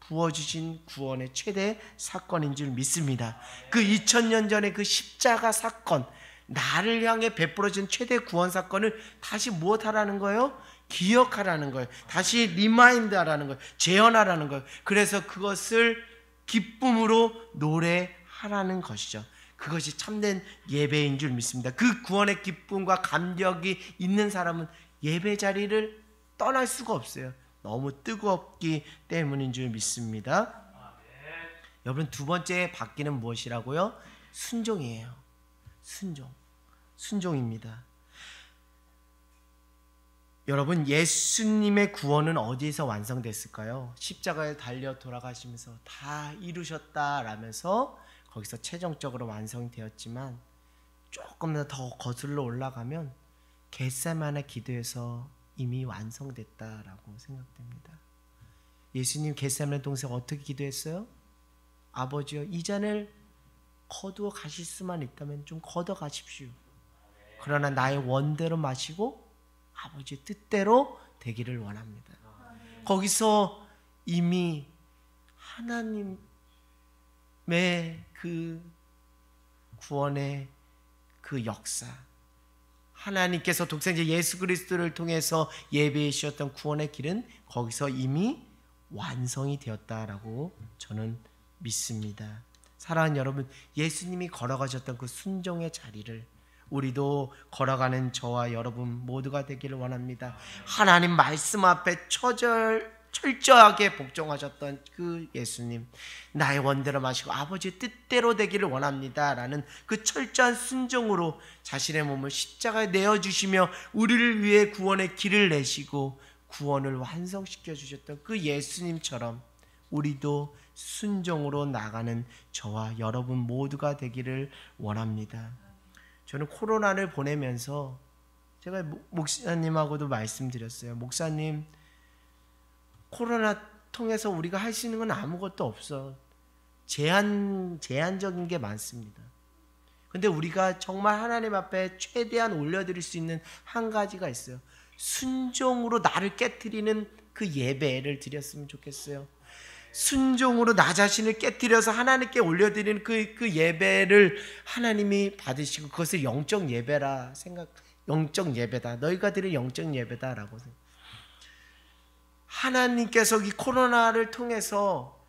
부어주신 구원의 최대 사건인 줄 믿습니다. 그 2000년 전의 그 십자가 사건, 나를 향해 베풀어진 최대 구원 사건을 다시 무엇하라는 거예요? 기억하라는 거예요. 다시 리마인드하라는 거예요. 재현하라는 거예요. 그래서 그것을 기쁨으로 노래하라는 것이죠. 그것이 참된 예배인 줄 믿습니다. 그 구원의 기쁨과 감격이 있는 사람은 예배 자리를 떠날 수가 없어요. 너무 뜨겁기 때문인 줄 믿습니다. 여러분, 두 번째 바뀌는 무엇이라고요? 순종이에요. 순종입니다. 여러분, 예수님의 구원은 어디에서 완성됐을까요? 십자가에 달려 돌아가시면서 다 이루셨다라면서 거기서 최종적으로 완성되었지만 조금 더 거슬러 올라가면 겟세마네 기도에서 이미 완성됐다라고 생각됩니다. 예수님 겟세마네 동생 어떻게 기도했어요? 아버지여, 이 잔을 거두어 가실 수만 있다면 좀 걷어 가십시오. 그러나 나의 원대로 마시고 아버지의 뜻대로 되기를 원합니다. 거기서 이미 하나님의 그 구원의 그 역사, 하나님께서 독생자 예수 그리스도를 통해서 예배해 주셨던 구원의 길은 거기서 이미 완성이 되었다라고 저는 믿습니다. 사랑하는 여러분, 예수님이 걸어가셨던 그 순종의 자리를 우리도 걸어가는 저와 여러분 모두가 되기를 원합니다. 하나님 말씀 앞에 철저하게 복종하셨던 그 예수님, 나의 원대로 마시고 아버지의 뜻대로 되기를 원합니다 라는 그 철저한 순종으로 자신의 몸을 십자가에 내어주시며 우리를 위해 구원의 길을 내시고 구원을 완성시켜 주셨던 그 예수님처럼 우리도 순종으로 나가는 저와 여러분 모두가 되기를 원합니다. 저는 코로나를 보내면서 제가 목사님하고도 말씀드렸어요. 목사님, 코로나 통해서 우리가 할 수 있는 건 아무것도 없어. 제한적인 게 많습니다. 근데 우리가 정말 하나님 앞에 최대한 올려드릴 수 있는 한 가지가 있어요. 순종으로 나를 깨트리는 그 예배를 드렸으면 좋겠어요. 순종으로 나 자신을 깨트려서 하나님께 올려드리는 그 예배를 하나님이 받으시고 그것을 영적 예배라 영적 예배다. 너희가 드릴 영적 예배다라고 생각. 하나님께서 이 코로나를 통해서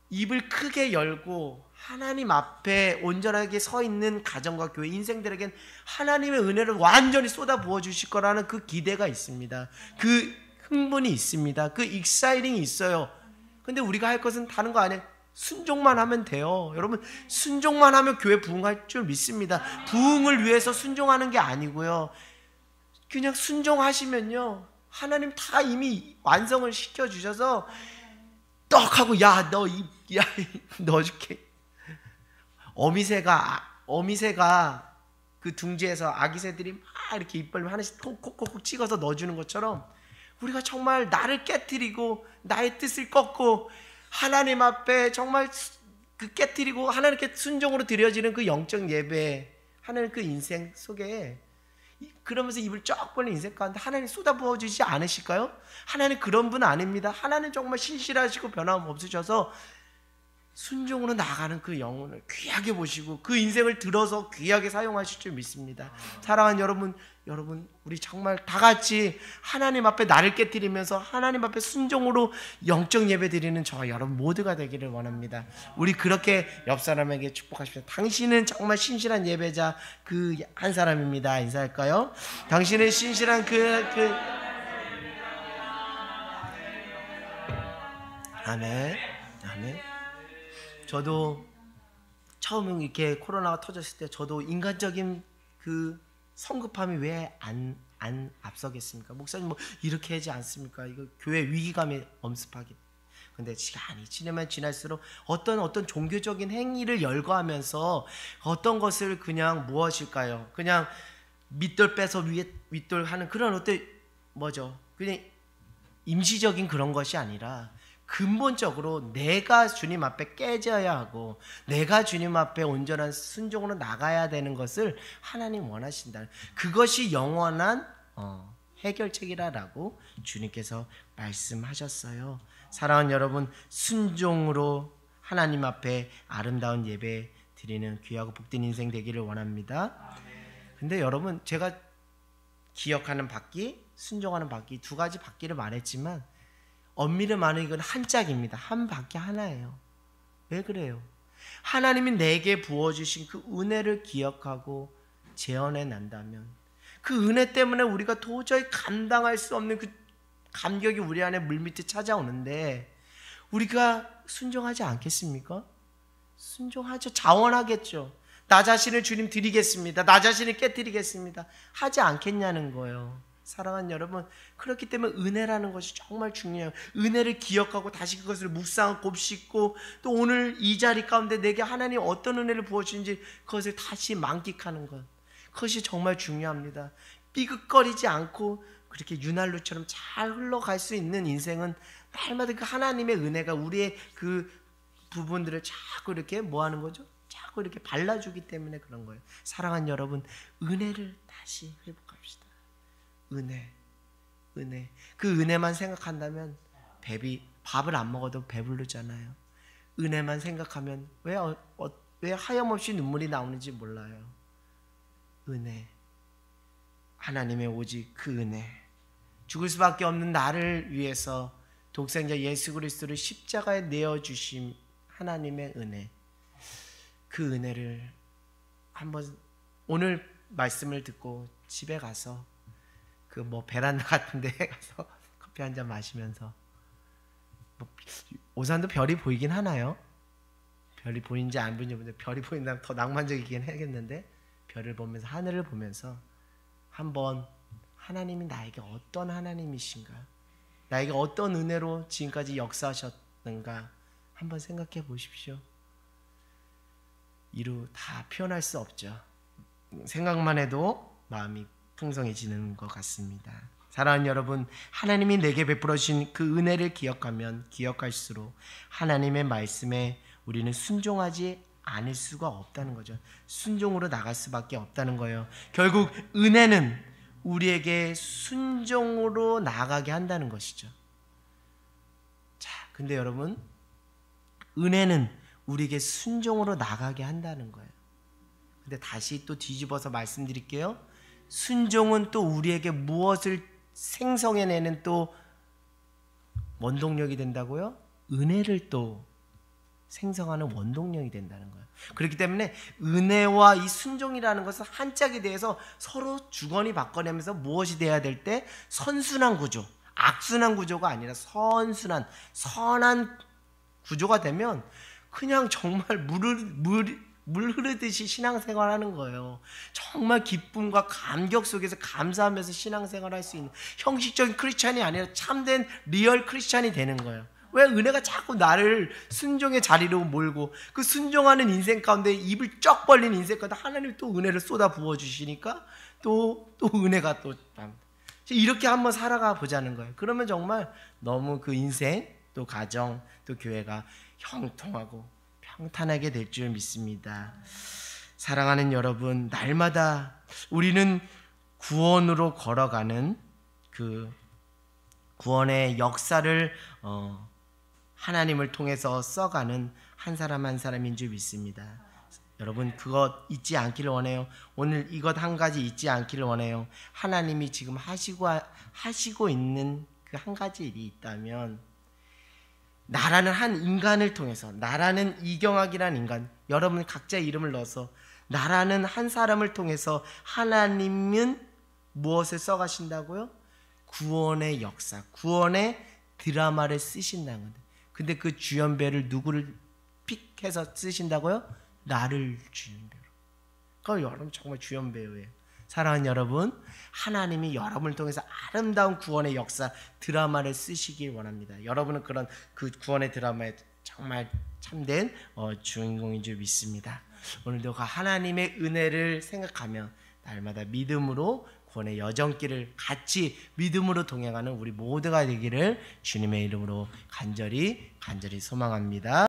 입을 크게 열고 하나님 앞에 온전하게 서 있는 가정과 교회 인생들에겐 하나님의 은혜를 완전히 쏟아 부어 주실 거라는 그 기대가 있습니다. 그 흥분이 있습니다. 그 익사이팅이 있어요. 근데 우리가 할 것은 다른 거 아니에요. 순종만 하면 돼요. 여러분, 순종만 하면 교회 부흥할 줄 믿습니다. 부흥을 위해서 순종하는 게 아니고요. 그냥 순종하시면요, 하나님 다 이미 완성을 시켜주셔서 떡하고 야 넣어줄게. 어미새가 그 둥지에서 아기 새들이 막 이렇게 이빨 하나씩 콕콕콕 찍어서 넣어주는 것처럼 우리가 정말 나를 깨트리고 나의 뜻을 꺾고 하나님 앞에 정말 그 깨트리고 하나님께 순종으로 드려지는 그 영적 예배, 하나님 그 인생 속에 그러면서 입을 쫙 벌린 인생 가운데 하나님 쏟아부어 주시지 않으실까요? 하나님 그런 분 아닙니다. 하나님 정말 신실하시고 변함없으셔서 순종으로 나가는 그 영혼을 귀하게 보시고 그 인생을 들어서 귀하게 사용하실 줄 믿습니다. 사랑하는 여러분, 우리 정말 다 같이 하나님 앞에 나를 깨트리면서 하나님 앞에 순종으로 영적 예배 드리는 저와 여러분 모두가 되기를 원합니다. 우리 그렇게 옆 사람에게 축복하십시오. 당신은 정말 신실한 예배자 그 한 사람입니다. 인사할까요? 당신은 신실한 아멘. 저도 처음 이렇게 코로나가 터졌을 때 저도 인간적인 그 성급함이 왜 안 앞서겠습니까? 목사님 뭐 이렇게 하지 않습니까? 이거 교회 위기감에 엄습하기. 근데 시간이 지나면 지날수록 어떤 종교적인 행위를 열거하면서 어떤 것을 그냥 무엇일까요? 그냥 밑돌 빼서 위에 윗돌 하는 그런 그냥 임시적인 그런 것이 아니라 근본적으로 내가 주님 앞에 깨져야 하고 내가 주님 앞에 온전한 순종으로 나가야 되는 것을 하나님 원하신다. 그것이 영원한 해결책이라고 주님께서 말씀하셨어요. 사랑하는 여러분, 순종으로 하나님 앞에 아름다운 예배 드리는 귀하고 복된 인생 되기를 원합니다. 근데 여러분, 제가 기억하는 바퀴, 순종하는 바퀴 두 가지 바퀴를 말했지만 엄밀히 말하면 이건 한 짝입니다. 한 바퀴 하나예요. 왜 그래요? 하나님이 내게 부어주신 그 은혜를 기억하고 재현해 난다면 그 은혜 때문에 우리가 도저히 감당할 수 없는 그 감격이 우리 안에 물밑에 찾아오는데 우리가 순종하지 않겠습니까? 순종하죠. 자원하겠죠. 나 자신을 주님 드리겠습니다. 나 자신을 깨뜨리겠습니다. 하지 않겠냐는 거예요. 사랑하는 여러분, 그렇기 때문에 은혜라는 것이 정말 중요해요. 은혜를 기억하고 다시 그것을 묵상하고 곱씹고 또 오늘 이 자리 가운데 내게 하나님 어떤 은혜를 부어주신지 그것을 다시 만끽하는 것, 그것이 정말 중요합니다. 삐걱거리지 않고 그렇게 윤활유처럼 잘 흘러갈 수 있는 인생은 날마다 그 하나님의 은혜가 우리의 그 부분들을 자꾸 이렇게 뭐 하는 거죠? 자꾸 이렇게 발라주기 때문에 그런 거예요. 사랑하는 여러분, 은혜를 다시 회복합시다. 은혜. 그 은혜만 생각한다면 밥을 안 먹어도 배부르잖아요. 은혜만 생각하면 왜 하염없이 눈물이 나오는지 몰라요. 은혜. 하나님의 오직 그 은혜. 죽을 수밖에 없는 나를 위해서 독생자 예수 그리스도를 십자가에 내어주심 하나님의 은혜. 그 은혜를 한번 오늘 말씀을 듣고 집에 가서 그 베란다 같은 데 가서 커피 한 잔 마시면서 오산도 별이 보이긴 하나요? 별이 보이는지 안 보이는지 모르는데 별이 보인다면 더 낭만적이긴 하겠는데 별을 보면서 하늘을 보면서 한번 하나님이 나에게 어떤 하나님이신가, 나에게 어떤 은혜로 지금까지 역사하셨는가 한번 생각해 보십시오. 이루 다 표현할 수 없죠. 생각만 해도 마음이 풍성해지는 것 같습니다. 사랑하는 여러분, 하나님이 내게 베풀어 주신 그 은혜를 기억하면 기억할수록 하나님의 말씀에 우리는 순종하지 않을 수가 없다는 거죠. 순종으로 나갈 수밖에 없다는 거예요. 결국 은혜는 우리에게 순종으로 나아가게 한다는 것이죠. 자, 근데 여러분, 은혜는 우리에게 순종으로 나가게 한다는 거예요. 근데 다시 또 뒤집어서 말씀드릴게요. 순종은 또 우리에게 무엇을 생성해내는 또 원동력이 된다고요? 은혜를 또 생성하는 원동력이 된다는 거예요. 그렇기 때문에 은혜와 이 순종이라는 것은 한 짝에 대해서 서로 주거니 받거니하면서 무엇이 돼야 될 때 선순환 구조, 악순환 구조가 아니라 선순환, 선한 구조가 되면 그냥 정말 물 흐르듯이 신앙생활하는 거예요. 정말 기쁨과 감격 속에서 감사하면서 신앙생활할 수 있는 형식적인 크리스찬이 아니라 참된 리얼 크리스찬이 되는 거예요. 왜? 은혜가 자꾸 나를 순종의 자리로 몰고 그 순종하는 인생 가운데 입을 쩍 벌린 인생 가운데 하나님이 또 은혜를 쏟아 부어주시니까 또 은혜가 또 이렇게 한번 살아가 보자는 거예요. 그러면 정말 너무 그 인생 또 가정 또 교회가 형통하고 평탄하게 될 줄 믿습니다. 사랑하는 여러분, 날마다 우리는 구원으로 걸어가는 그 구원의 역사를 하나님을 통해서 써가는 한 사람 한 사람인 줄 믿습니다. 여러분 그것 잊지 않기를 원해요. 오늘 이것 한 가지 잊지 않기를 원해요. 하나님이 지금 하시고 있는 그 한 가지 일이 있다면 나라는 한 인간을 통해서, 나라는 이경학이라는 인간, 여러분 각자의 이름을 넣어서 나라는 한 사람을 통해서 하나님은 무엇을 써가신다고요? 구원의 역사, 구원의 드라마를 쓰신다는 건데, 근데 그 주연배를 누구를 픽해서 쓰신다고요? 나를 주연배로. 그러니까 여러분 정말 주연배우예요. 사랑하는 여러분, 하나님이 여러분을 통해서 아름다운 구원의 역사 드라마를 쓰시길 원합니다. 여러분은 그런 그 구원의 드라마에 정말 참된 주인공인 줄 믿습니다. 오늘도 그 하나님의 은혜를 생각하며 날마다 믿음으로 구원의 여정길을 같이 믿음으로 동행하는 우리 모두가 되기를 주님의 이름으로 간절히 소망합니다.